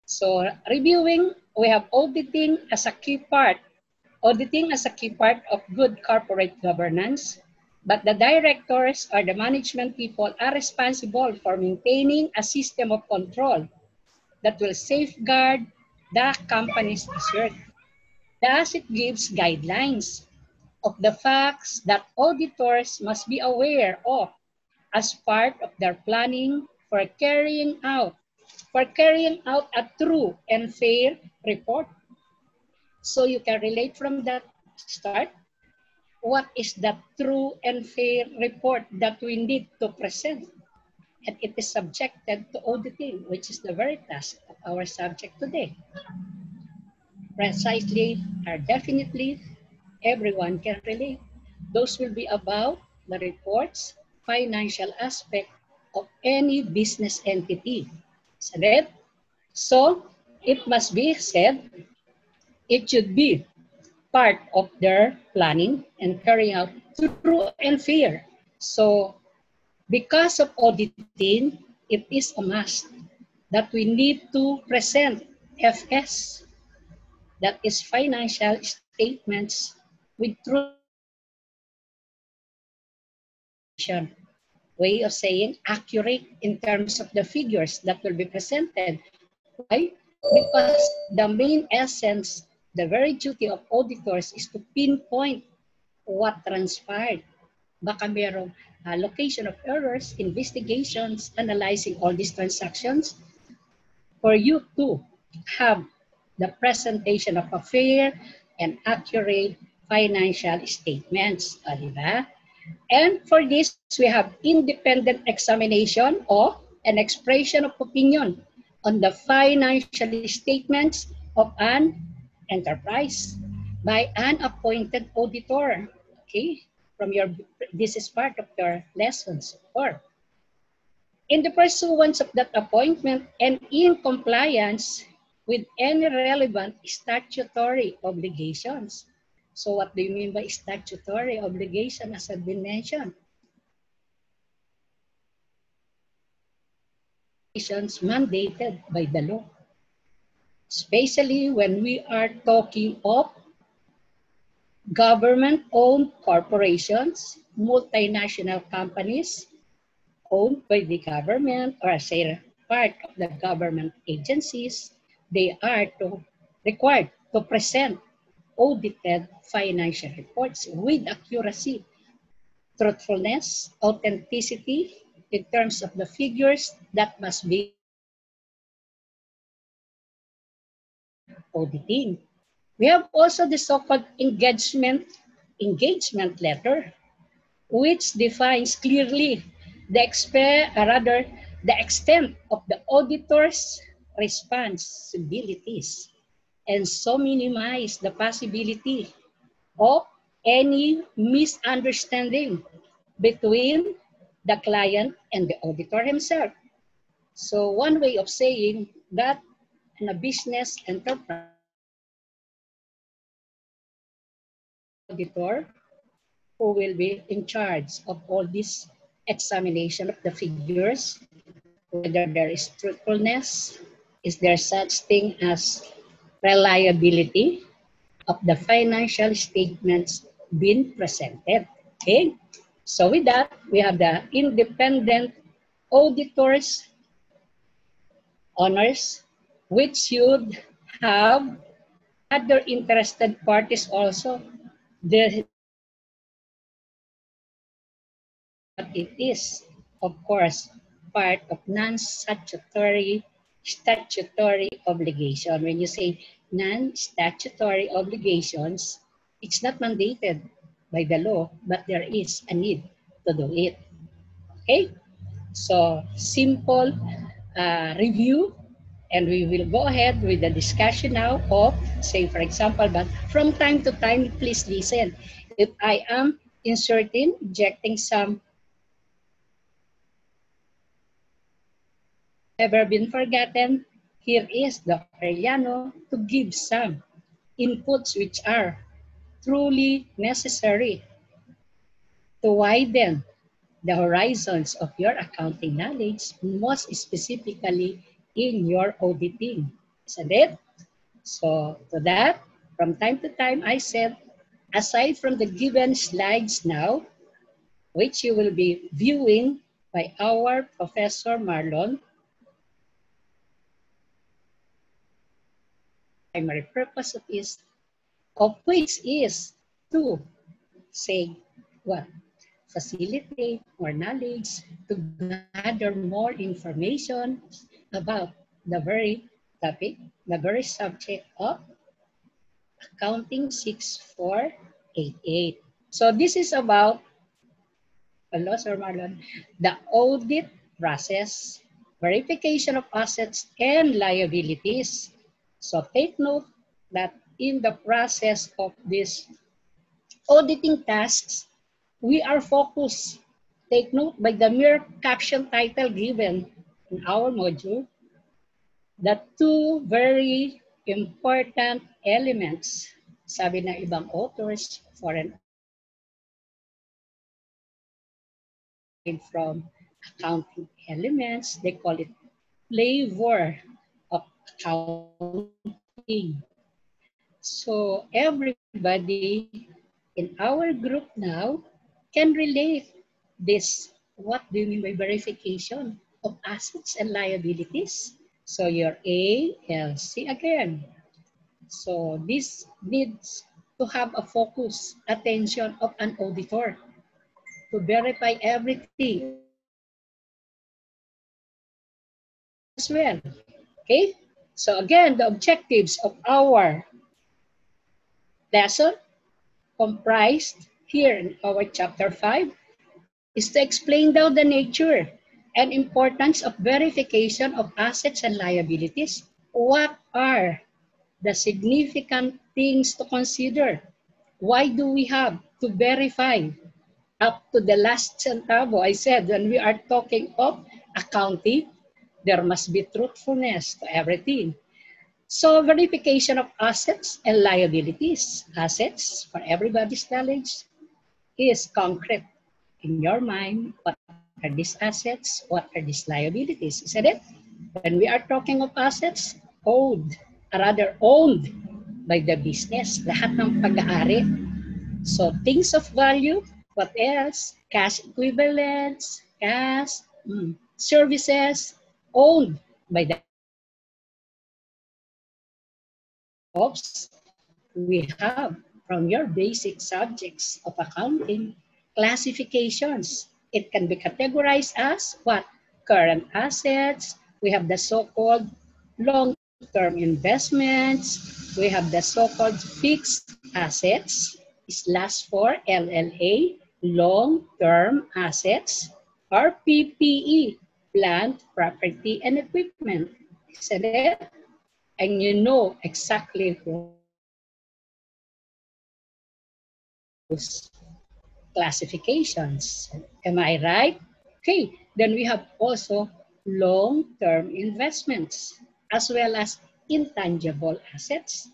So reviewing, we have auditing as a key part. Auditing as a key part of good corporate governance, but the directors or the management people are responsible for maintaining a system of control that will safeguard the company's assets. Thus, it gives guidelines of the facts that auditors must be aware of as part of their planning for carrying out a true and fair report. So you can relate from that start. What is the true and fair report that we need to present? And it is subjected to auditing, which is the very task of our subject today. Precisely or definitely, everyone can relate. Those will be about the reports, financial aspect of any business entity. Said it? So it must be said, it should be part of their planning and carrying out true and fair. So because of auditing, it is a must that we need to present FS, that is financial statements with way of saying accurate in terms of the figures that will be presented. Why? Because the main essence, the very duty of auditors is to pinpoint what transpired. Baka merong location of errors, investigations, analyzing all these transactions for you to have the presentation of a fair and accurate financial statements. Diba? And for this, we have independent examination or an expression of opinion on the financial statements of an enterprise by an appointed auditor. Okay, this is part of your lessons. Or in the pursuance of that appointment and in compliance with any relevant statutory obligations. So what do you mean by statutory obligation as I've been mentioned? Mandated by the law. Especially when we are talking of government-owned corporations, multinational companies owned by the government or as a part of the government agencies, they are required to present audited financial reports with accuracy, truthfulness, authenticity in terms of the figures that must be auditing. We have also the so-called engagement letter, which defines clearly the extent of the auditor's responsibilities and so minimize the possibility of any misunderstanding between the client and the auditor himself. So one way of saying that in a business enterprise, auditor who will be in charge of all this examination of the figures, whether there is truthfulness, is there such thing as reliability of the financial statements being presented. Okay, so with that, we have the independent auditors honors, which should have other interested parties also. But it is, of course, part of non-statutory statutory obligation. When you say non-statutory obligations, it's not mandated by the law, but there is a need to do it. Okay? So, simple review, and we will go ahead with the discussion now of, say, for example, but from time to time, please listen. If I am injecting some ever been forgotten, here is Dr. Llano to give some inputs which are truly necessary to widen the horizons of your accounting knowledge, most specifically in your auditing. Isn't it? So to that, from time to time, I said, aside from the given slides now, which you will be viewing by our Professor Marlon, primary purpose of which is to say what? Facilitate more knowledge, to gather more information about the very topic, the very subject of Accounting 6488. So this is about, hello Sir Marlon, the audit process, verification of assets and liabilities. So take note that in the process of this auditing tasks, we are focused, take note by the mere caption title given in our module, the two very important elements, sabi ng ibang authors, foreign from accounting elements, they call it flavor of accounting. So everybody in our group now can relate this. What do you mean by verification of assets and liabilities? So your ALC again. So this needs to have a focus, attention of an auditor to verify everything as well. Okay? So again, the objectives of our lesson comprised here in our chapter 5 is to explain down the nature and importance of verification of assets and liabilities. What are the significant things to consider? Why do we have to verify up to the last centavo? I said when we are talking of accounting, there must be truthfulness to everything. So verification of assets and liabilities. Assets, for everybody's knowledge, is concrete. In your mind, what are these assets? What are these liabilities? Isn't it? When we are talking of assets, owned by the business. Lahat ng pag-aari. So things of value, what else? Cash equivalents, cash, services, owned by the ops. We have from your basic subjects of accounting, classifications. It can be categorized as what? Current assets. We have the so-called long-term investments. We have the so-called fixed assets. Slash for LLA, long-term assets, or PPE, plant, property, and equipment. Isn't it? And you know exactly those classifications. Am I right? Okay, then we have also long-term investments as well as intangible assets,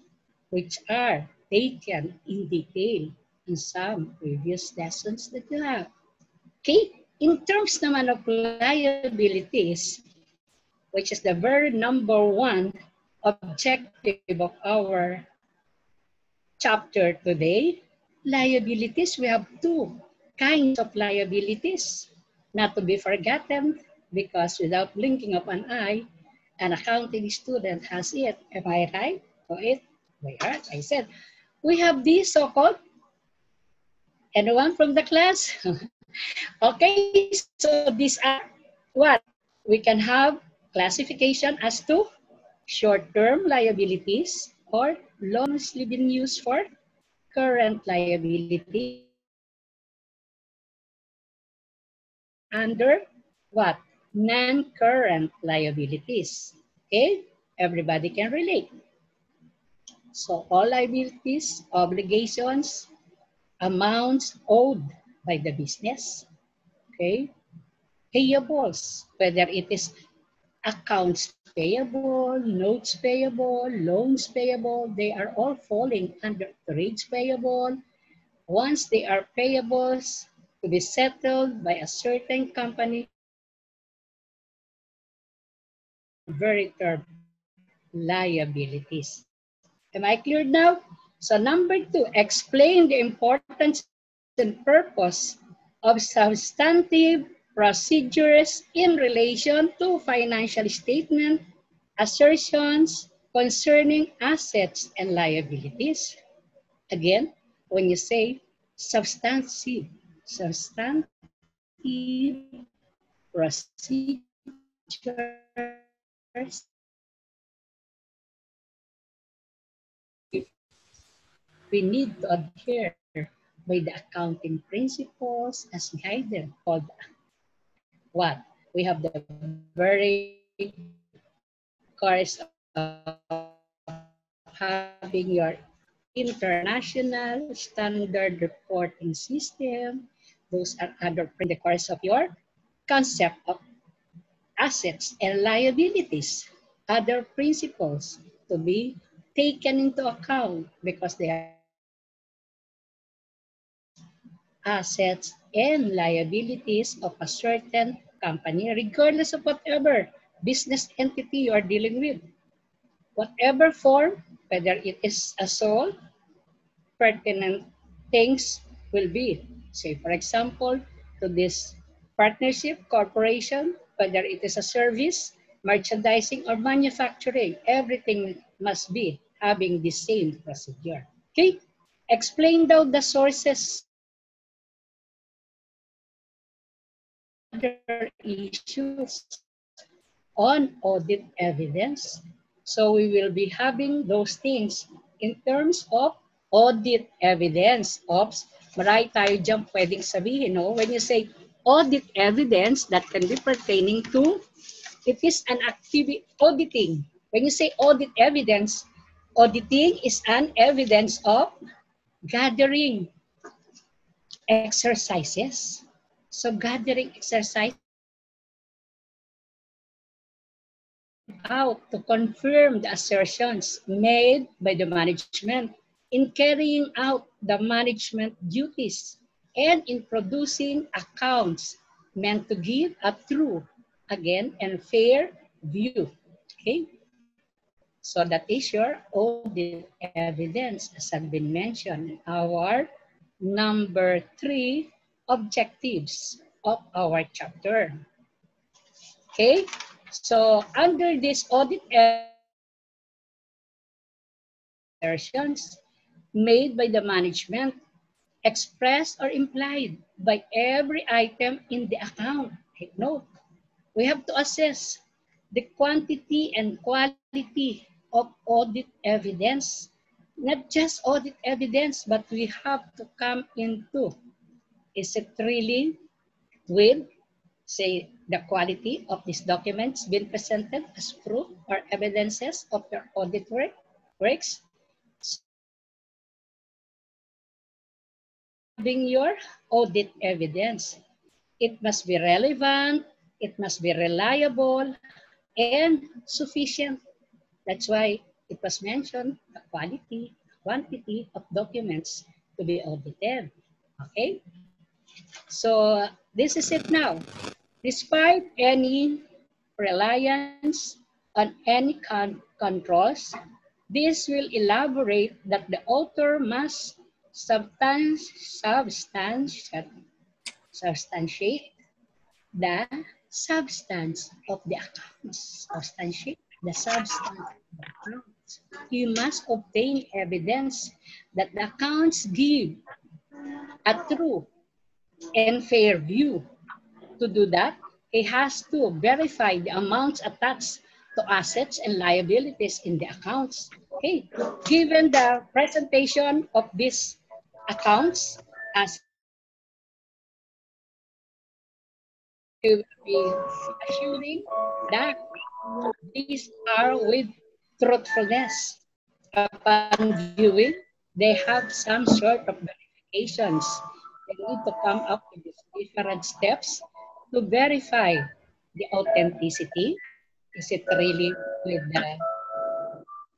which are taken in detail in some previous lessons that you have. Okay, in terms naman of liabilities, which is the very number one objective of our chapter today, liabilities, we have two kinds of liabilities, not to be forgotten, because without blinking of an eye, an accounting student has it. Am I right? So I said, we have these so-called, anyone from the class? Okay, so these are what? We can have classification as to short-term liabilities or loans being used for current liability under what? Non-current liabilities. Okay? Everybody can relate. So all liabilities, obligations, amounts owed by the business. Okay? Payables, whether it is accounts payable, notes payable, loans payable, they are all falling under trades payable. Once they are payables to be settled by a certain company, very term liabilities. Am I clear now? So number 2, explain the importance and purpose of substantive procedures in relation to financial statement assertions concerning assets and liabilities. Again, when you say substantive procedures, we need to adhere by the accounting principles as guided called what? We have the very course of having your international standard reporting system. Those are other in the course of your concept of assets and liabilities, other principles to be taken into account because they are assets and liabilities of a certain company, regardless of whatever business entity you are dealing with. Whatever form, whether it is a sole, pertinent things will be. Say, for example, to this partnership, corporation, whether it is a service, merchandising, or manufacturing, everything must be having the same procedure. Okay? Explain down the sources other issues on audit evidence. So we will be having those things in terms of audit evidence. Oops, maray tayo dyan pwedeng sabihin. No? When you say audit evidence, that can be pertaining to, it is an activity, auditing. When you say audit evidence, auditing is an evidence of gathering exercises. So gathering exercise out to confirm the assertions made by the management in carrying out the management duties and in producing accounts meant to give a true, again, and fair view. Okay? So that is your audit evidence, as has been mentioned in our number 3 objectives of our chapter. Okay? So under this audit assertions made by the management, expressed or implied by every item in the account. Take note, we have to assess the quantity and quality of audit evidence. Not just audit evidence, but we have to come into, is it really with, say, the quality of these documents being presented as proof or evidences of your audit works? Having your audit evidence, it must be relevant, it must be reliable, and sufficient. That's why it was mentioned the quality, quantity of documents to be audited. Okay? So this is it now. Despite any reliance on any controls, this will elaborate that the author must substantiate the substance of the accounts. Substantiate the substance of the accounts. You must obtain evidence that the accounts give a true and fair view. To do that, he has to verify the amounts attached to assets and liabilities in the accounts. Okay, given the presentation of these accounts, as we will be assuring that these are with truthfulness. Upon viewing, they have some sort of verifications. They need to come up with these different steps to verify the authenticity. Is it really with the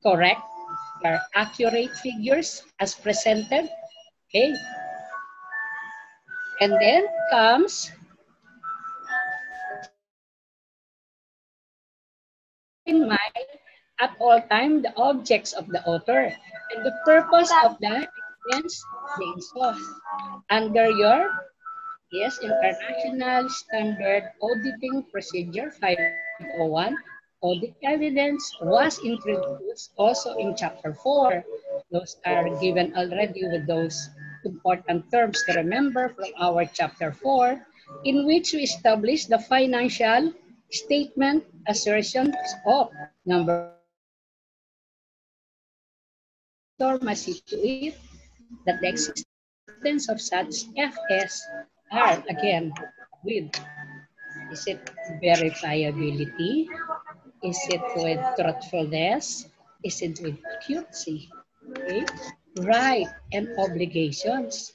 correct or accurate figures as presented? Okay. And then comes in mind at all time the objects of the author and the purpose of the evidence being sought. Under your International Standard Auditing Procedure 501, audit evidence was introduced also in Chapter 4. Those are given already with those important terms to remember from our Chapter 4, in which we establish the financial statement assertions of number one, auditor must see to it that the existence of such FS are again with, is it verifiability? Is it with truthfulness? Is it with accuracy? Okay. Right and obligations.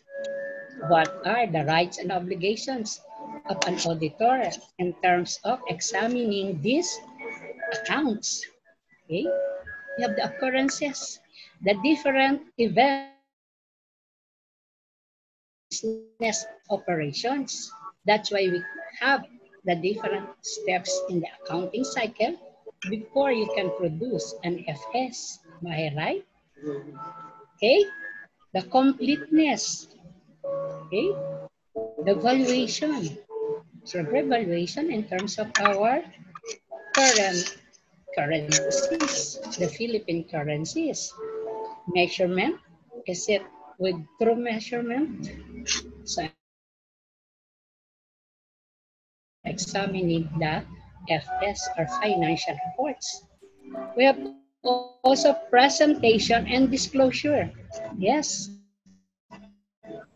What are the rights and obligations of an auditor in terms of examining these accounts? Okay. We have the occurrences, the different events business operations. That's why we have the different steps in the accounting cycle before you can produce an FS. Am I right? Okay. The completeness. Okay. The valuation. So valuation in terms of our current currencies, the Philippine currencies. Measurement. Is it with true measurement? So examining the FS or financial reports. We have also presentation and disclosure. Yes,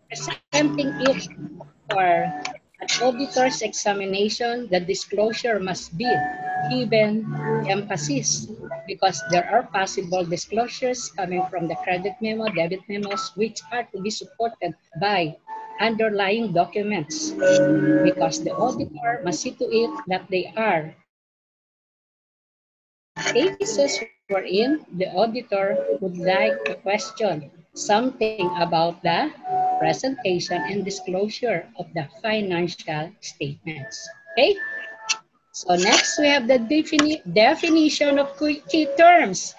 presenting it for an auditor's examination, the disclosure must be given emphasis because there are possible disclosures coming from the credit memo, debit memos, which are to be supported by underlying documents because the auditor must see to it that they are cases wherein the auditor would like to question something about the presentation and disclosure of the financial statements. Okay? So next we have the definition of key terms.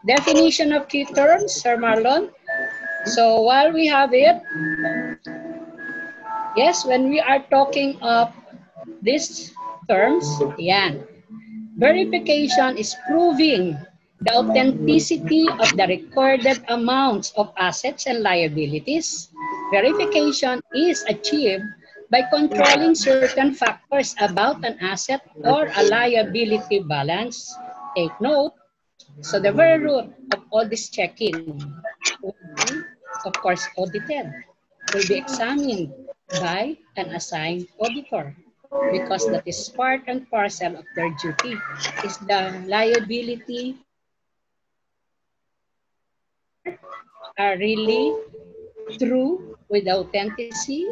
Definition of key terms, Sir Marlon. So while we have it, yes, when we are talking of these terms, yan. Verification is proving the authenticity of the recorded amounts of assets and liabilities. Verification is achieved by controlling certain factors about an asset or a liability balance. Take note. So the very root of all this checking will be, of course, audited, will be examined by an assigned auditor because that is part and parcel of their duty. Is the liability are really true with authenticity,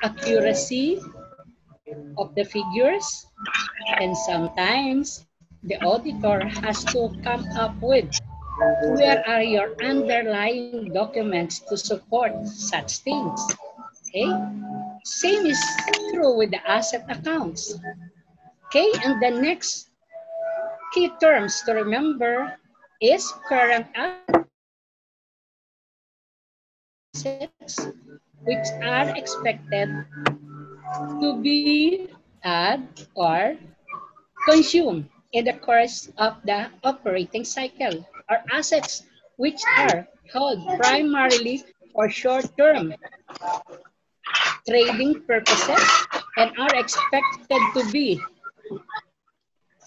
accuracy of the figures, and sometimes the auditor has to come up with where are your underlying documents to support such things. Okay? Same is true with the asset accounts. Okay, and the next key terms to remember is current assets, which are expected to be add or consumed in the course of the operating cycle, or assets which are held primarily for short-term trading purposes and are expected to be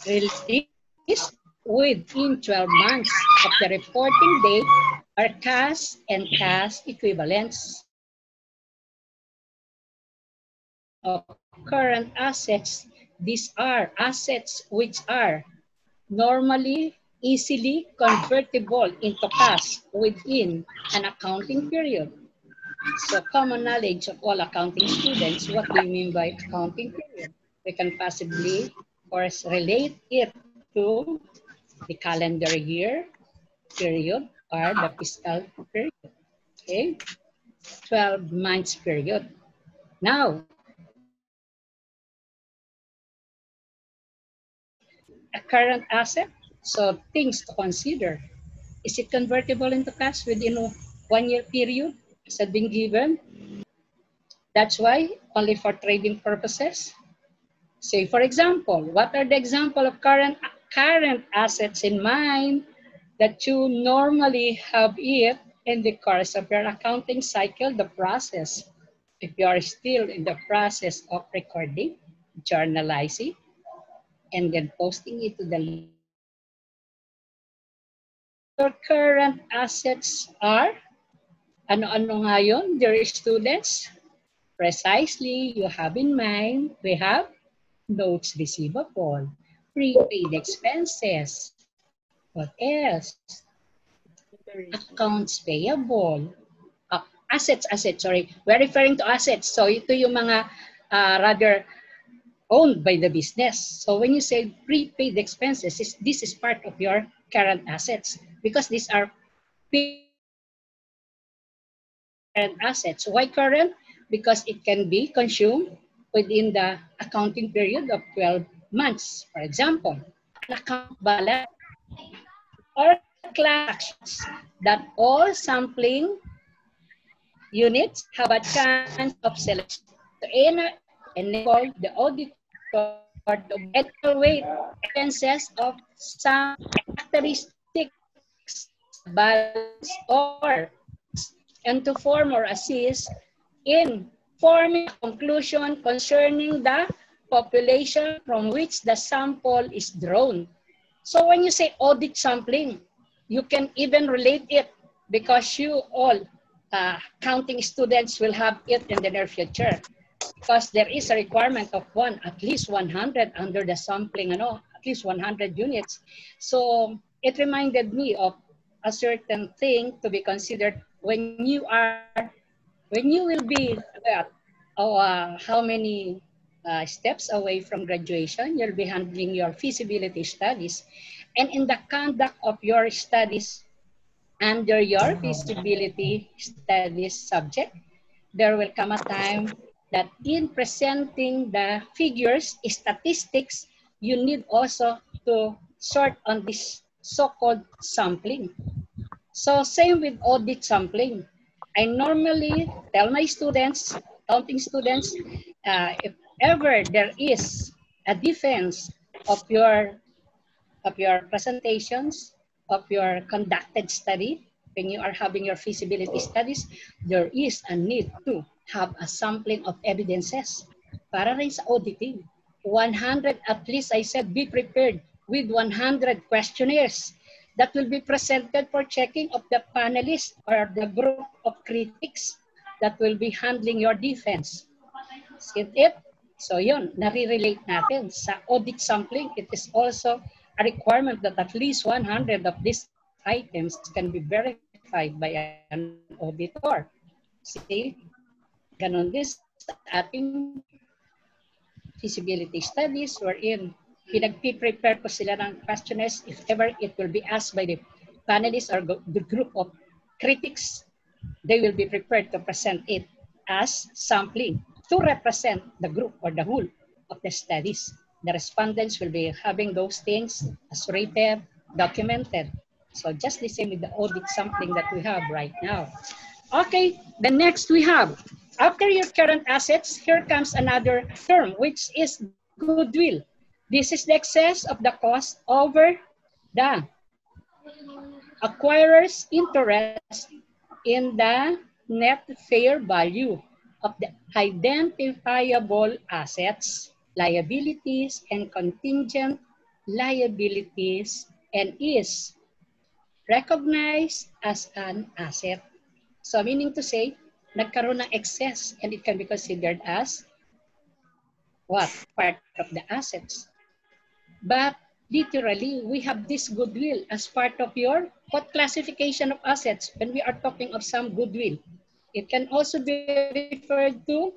released within 12 months of the reporting date are cash and cash equivalents. Of current assets, these are assets which are normally easily convertible into cash within an accounting period. So common knowledge of all accounting students, what do you mean by accounting period? We can possibly, of course, relate it to the calendar year period or the fiscal period. Okay, 12 months period. Now, a current asset? So things to consider. Is it convertible into cash within a 1-year period? Has it been given? That's why only for trading purposes. Say, for example, what are the example of current assets in mind that you normally have it in the course of your accounting cycle, the process? If you are still in the process of recording, journalizing, and then posting it to the your current assets are, ano-ano nga yun, dear students? Precisely, you have in mind, we have notes receivable, prepaid expenses, what else? Accounts payable, assets, sorry. We're referring to assets. So ito yung mga rather owned by the business. So when you say prepaid expenses, this is part of your current assets because these are current assets. Why current? Because it can be consumed within the accounting period of 12 months. For example, an account balance or class that all sampling units have a chance of selection to enable the auditor to evaluate expenses of some characteristics balance or and to form or assist in forming a conclusion concerning the population from which the sample is drawn. So when you say audit sampling, you can even relate it because you all counting students will have it in the near future because there is a requirement of at least 100 under the sampling, at least 100 units. So it reminded me of a certain thing to be considered when you will be how many steps away from graduation, you'll be handling your feasibility studies. And in the conduct of your studies under your feasibility studies subject, there will come a time that in presenting the figures, statistics, you need also to sort on this so-called sampling. So same with audit sampling. I normally tell my students, accounting students, if ever there is a defense of your presentations, of your conducted study, when you are having your feasibility studies, there is a need to have a sampling of evidences para rin sa auditing. 100, at least I said, be prepared with 100 questionnaires that will be presented for checking of the panelists or the group of critics that will be handling your defense. See it? So yun, nare-relate natin sa audit sampling. It is also a requirement that at least 100 of these items can be verified by an auditor. See? Ganon this ating feasibility studies wherein pinag-prepare ko sila ng questionnaires if ever it will be asked by the panelists or the group of critics, they will be prepared to present it as sampling to represent the group or the whole of the studies. The respondents will be having those things as written, documented. So just the same with the audit sampling that we have right now. Okay, the next we have, after your current assets, here comes another term, which is goodwill. This is the excess of the cost over the acquirer's interest in the net fair value of the identifiable assets, liabilities, and contingent liabilities, and is recognized as an asset. So meaning to say, nagkaroon ng excess and it can be considered as what? Part of the assets. But literally, we have this goodwill as part of your what classification of assets when we are talking of some goodwill. It can also be referred to,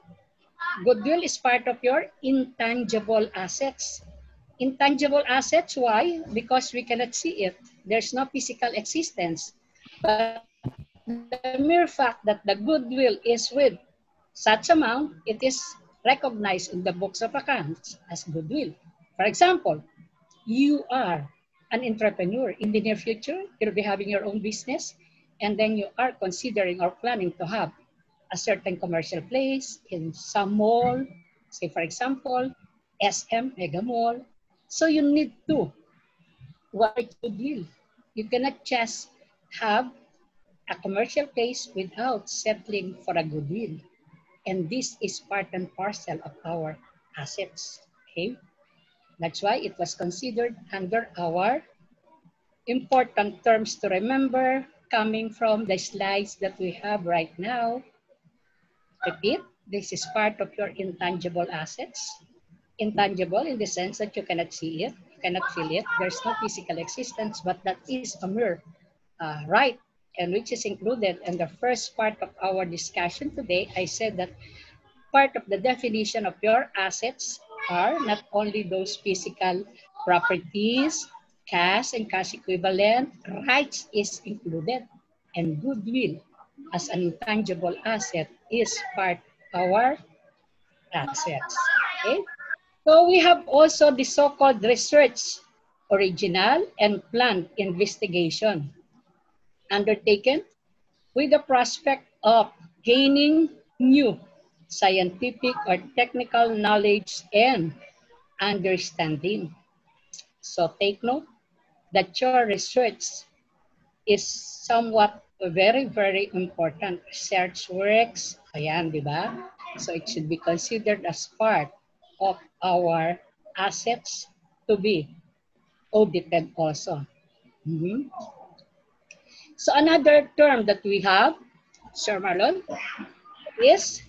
goodwill is part of your intangible assets. Intangible assets, why? Because we cannot see it. There's no physical existence. But the mere fact that the goodwill is with such amount, it is recognized in the books of accounts as goodwill. For example, you are an entrepreneur in the near future, you'll be having your own business, and then you are considering or planning to have a certain commercial place in some mall, say for example, SM, Mega Mall. So you need to work to deal. You cannot just have a commercial place without settling for a good deal. And this is part and parcel of our assets. Okay? That's why it was considered under our important terms to remember coming from the slides that we have right now. Repeat, this is part of your intangible assets. Intangible in the sense that you cannot see it, you cannot feel it. There's no physical existence, but that is a mere right, and which is included in the first part of our discussion today. I said that part of the definition of your assets are not only those physical properties, cash and cash equivalent, rights is included, and goodwill as an intangible asset is part of our assets. Okay? So we have also the so-called research, original and planned investigation undertaken with the prospect of gaining new scientific or technical knowledge and understanding. So take note that your research is somewhat very, very important. Research works, ayan, di ba? So it should be considered as part of our assets to be audited also. Mm-hmm. So another term that we have, Sir Marlon, is,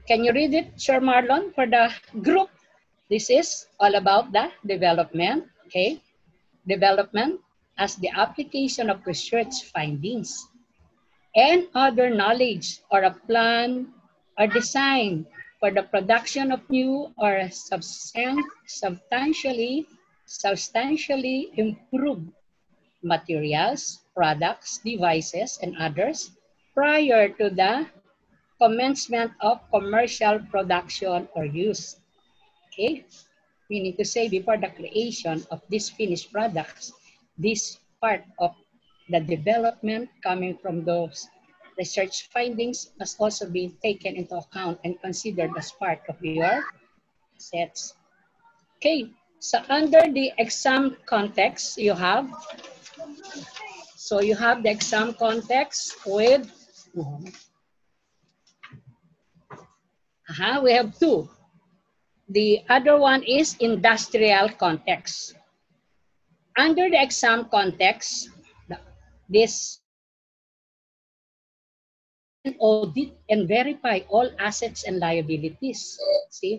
can you read it, Sir Marlon, for the group? This is all about the development, okay? Development as the application of research findings and other knowledge or a plan or design for the production of new or substantially improved materials, products, devices, and others prior to the commencement of commercial production or use. Okay? Meaning to say, before the creation of these finished products, this part of the development coming from those research findings must also be taken into account and considered as part of your assets. Okay, so under the exam context, you have the exam context with, we have two. The other one is industrial context. Under the exam context, this audit and verify all assets and liabilities. See,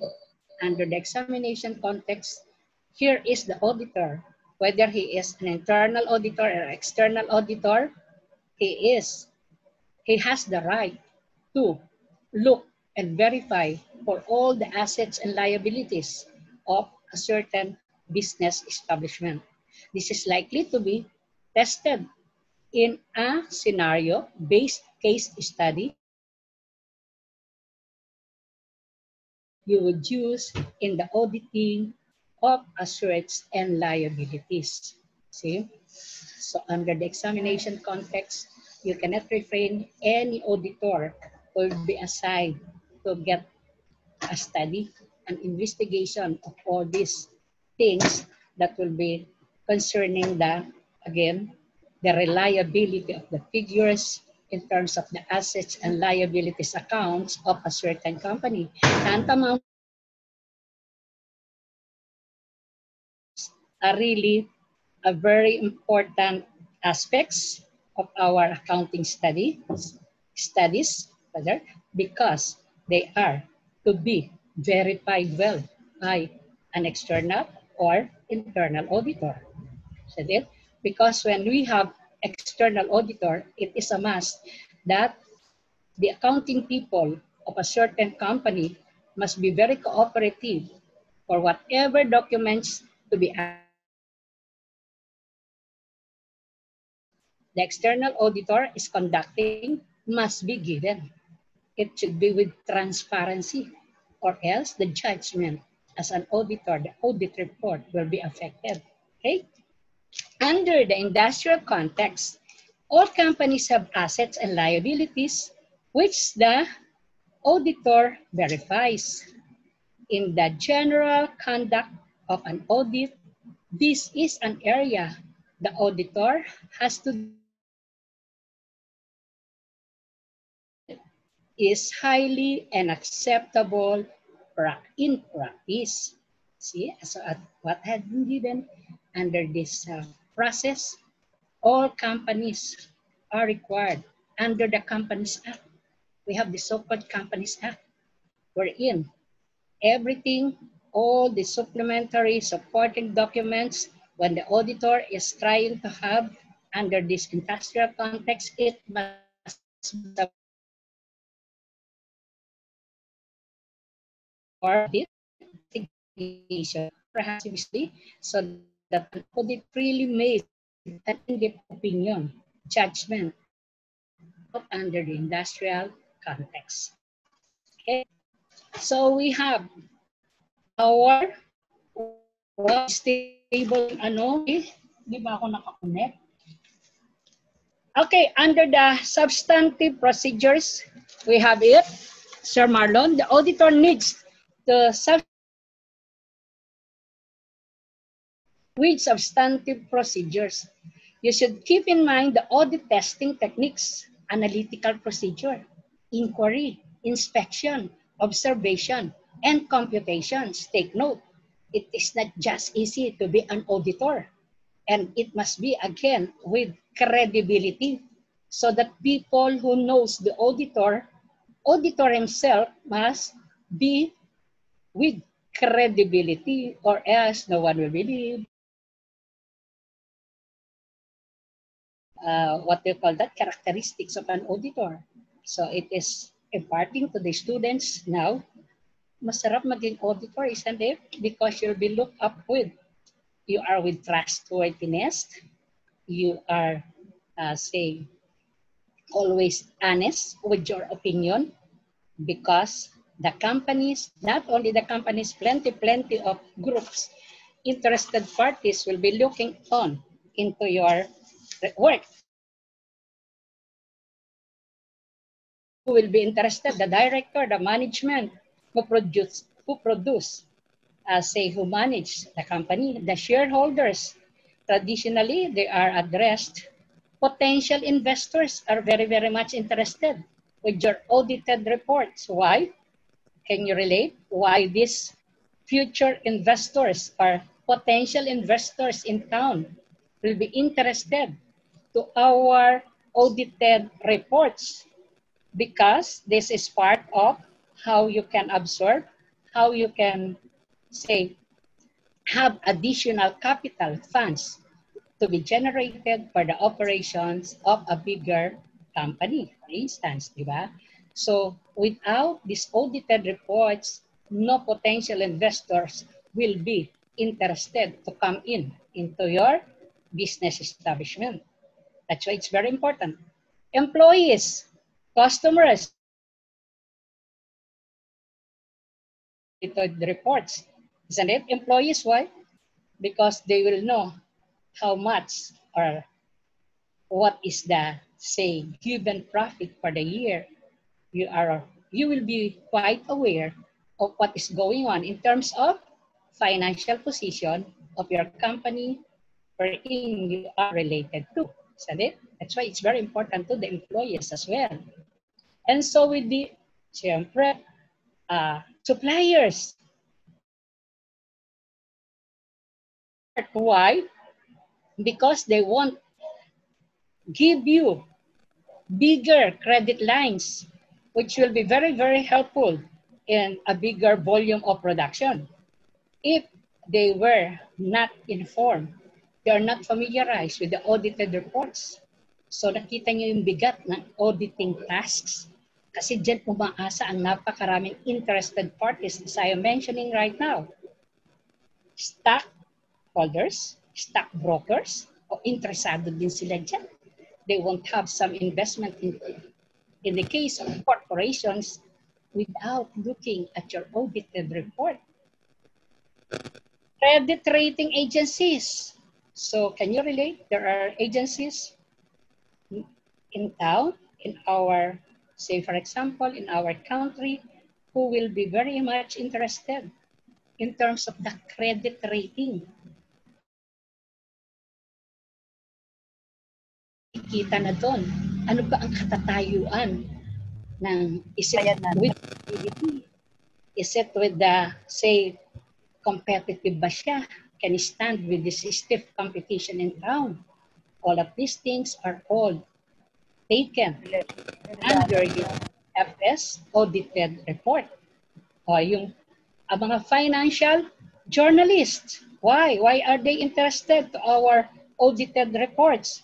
under the examination context, here is the auditor. Whether he is an internal auditor or external auditor, he has the right to look and verify for all the assets and liabilities of a certain business establishment. This is likely to be tested in a scenario-based case study you would use in the auditing of assets and liabilities. See? So under the examination context, you cannot refrain any auditor will be assigned to get a study, an investigation of all these things that will be concerning the, again, the reliability of the figures in terms of the assets and liabilities accounts of a certain company. Tantamount are really a very important aspects of our accounting studies, because they are to be verified well by an external or internal auditor. So that, because when we have external auditor, it is a must that the accounting people of a certain company must be very cooperative for whatever documents to be the external auditor is conducting must be given. It should be with transparency, or else the judgment as an auditor, the audit report will be affected. Okay? Under the industrial context, all companies have assets and liabilities which the auditor verifies. In the general conduct of an audit, this is an area the auditor has to is highly unacceptable in practice. See, so what had been given under this process, all companies are required under the Companies Act. We have the so-called Companies Act, wherein everything, all the supplementary supporting documents, when the auditor is trying to have under this industrial context, it must be or investigation, perhaps so that an audit really made an in-depth opinion, judgment under the industrial context. Okay, so we have our stable ano, di ba ako nakakonect? Okay, under the substantive procedures, we have it, Sir Marlon, the auditor needs to with substantive procedures. You should keep in mind the audit testing techniques, analytical procedure, inquiry, inspection, observation, and computations. Take note, it is not just easy to be an auditor, and it must be, again, with credibility, so that people who knows the auditor himself must be with credibility, or else no one will believe. What they call that, characteristics of an auditor. So it is imparting to the students now, masarap maging auditor, isn't it? Because you'll be looked up with. You are with trustworthiness. You are, say, always honest with your opinion, because the companies, not only the companies, plenty of groups, interested parties will be looking on into your work. Who will be interested? The director, the management, who produce, say, who manage the company, the shareholders. Traditionally, they are addressed. Potential investors are very much interested with your audited reports. Why? Can you relate? Why these future investors or potential investors in town will be interested to our audited reports? Because this is part of how you can absorb, how you can, say, have additional capital funds to be generated for the operations of a bigger company, for instance, di ba? So without these audited reports, no potential investors will be interested to come into your business establishment. That's why it's very important. Employees, customers, the reports, isn't it? Employees, why? Because they will know how much or what is the, say, given profit for the year. You will be quite aware of what is going on in terms of financial position of your company wherein you are related to. Isn't it? That's why it's very important to the employees as well. And so with the, siyempre, suppliers. Why? Because they won't give you bigger credit lines, which will be very helpful in a bigger volume of production. If they were not informed, they are not familiarized with the audited reports. So nakita niyo yung bigat ng auditing tasks. Kasi dyan umaasa ang napakaraming interested parties, as I am mentioning right now. Stockholders, stockbrokers, o interesado din sila dyan. They won't have some investment in the case of corporations without looking at your audited report. Credit rating agencies. So can you relate? There are agencies in town, in our, say for example, in our country, who will be very much interested in terms of the credit rating. Kita na doon, ano ba ang katatayuan ng, is it with activity? Is it with the, say, competitive ba siya? Can he stand with this stiff competition in town? All of these things are all taken under yung FS audited report. O yung mga financial journalists, why are they interested to our audited reports?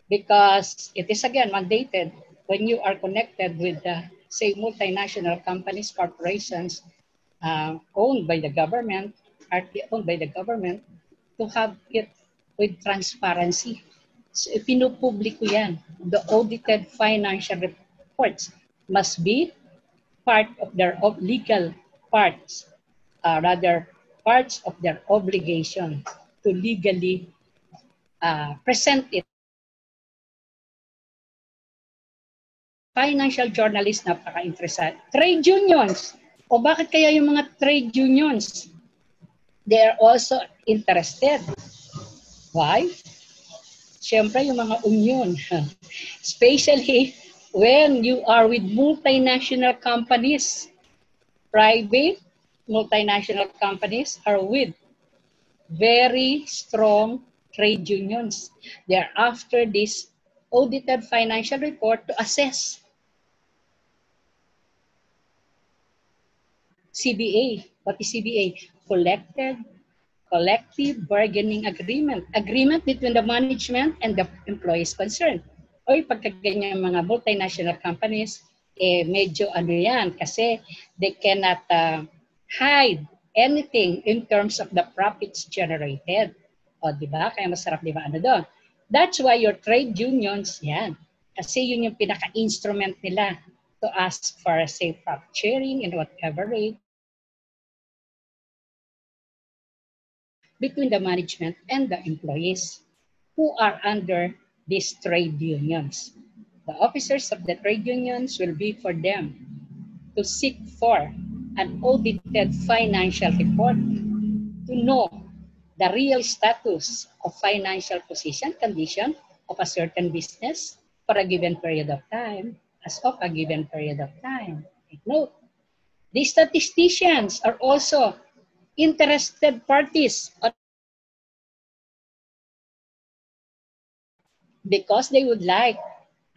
Because it is again mandated when you are connected with the, say, multinational companies, corporations owned by the government, owned by the government, to have it with transparency. So pinupubliko yan. The audited financial reports must be part of their legal parts, rather parts of their obligation to legally present it. Financial journalists, napaka-interested. Trade unions. O bakit kaya yung mga trade unions? They are also interested. Why? Siyempre, yung mga union. Especially when you are with multinational companies. Private multinational companies are with very strong trade unions. They are after this audited financial report to assess CBA. What is CBA? Collective bargaining agreement. Agreement between the management and the employees concerned. Oy, pagka ganyan mga multinational companies, medyo ano yan, kasi they cannot hide anything in terms of the profits generated. O, di ba? Kaya masarap, di ba? Ano doon? That's why your trade unions, yan. Kasi yun yung pinaka-instrument nila to ask for, say, profit sharing and whatever rate between the management and the employees who are under these trade unions. The officers of the trade unions will be for them to seek for an audited financial report to know the real status of financial position, condition of a certain business for a given period of time, as of a given period of time. Take note. The statisticians are also interested parties because they would like,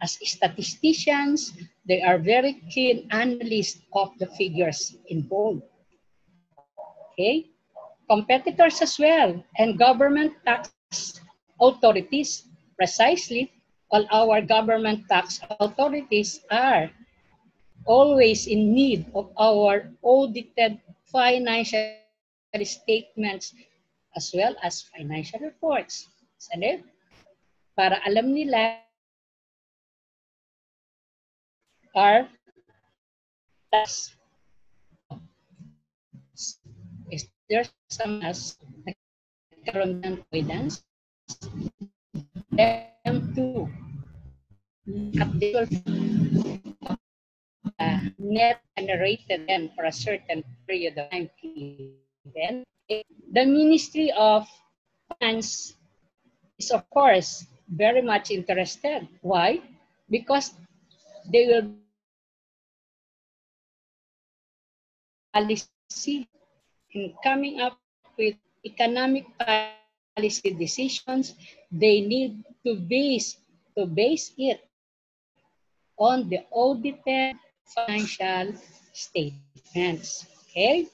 as statisticians, they are very keen analysts of the figures involved. Okay? Competitors as well, and government tax authorities. Precisely, all our government tax authorities are always in need of our audited financial statements as well as financial reports. Sabi? Para alam nila are tax. Is there some as nagkaroon ng guidance? Them to at the net generated then for a certain period of time. Then the Ministry of Finance is of course very much interested. Why? Because they will policy in coming up with economic policy decisions. They need to base it on the audited financial statements. Okay?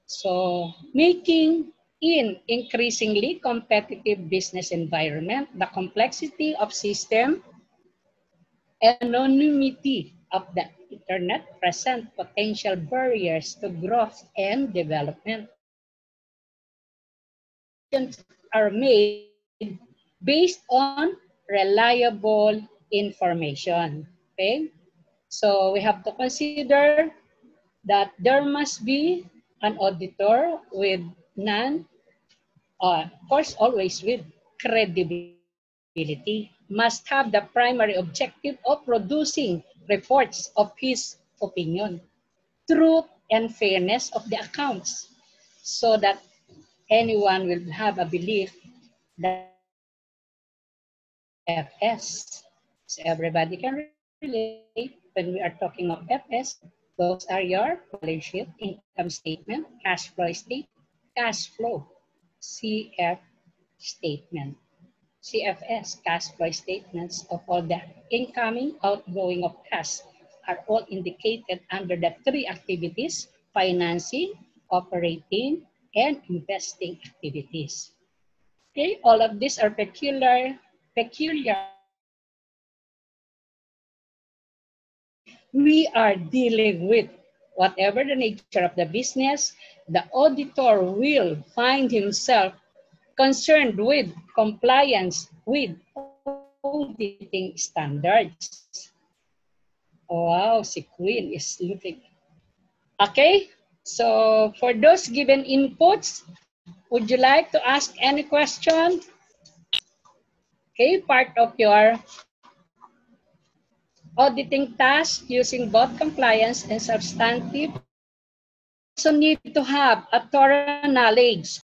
So, making in increasingly competitive business environment, the complexity of system, anonymity of the internet present potential barriers to growth and development. Are made based on reliable information. Okay? So we have to consider that there must be An auditor with of course, always with credibility, must have the primary objective of producing reports of his opinion, truth and fairness of the accounts, so that anyone will have a belief that FS. So everybody can relate when we are talking of FS. Those are your balance sheet, income statement, cash flow statement, cash flow, CF statement. CFS, cash flow statements of all the incoming, outgoing of cash are all indicated under the three activities: financing, operating, and investing activities. Okay, all of these are peculiar we are dealing with. Whatever the nature of the business, the auditor will find himself concerned with compliance with auditing standards. Wow, si Queen is looking. Okay, so for those given inputs, would you like to ask any question? Okay, part of your auditing task using both compliance and substantive, you also need to have a thorough knowledge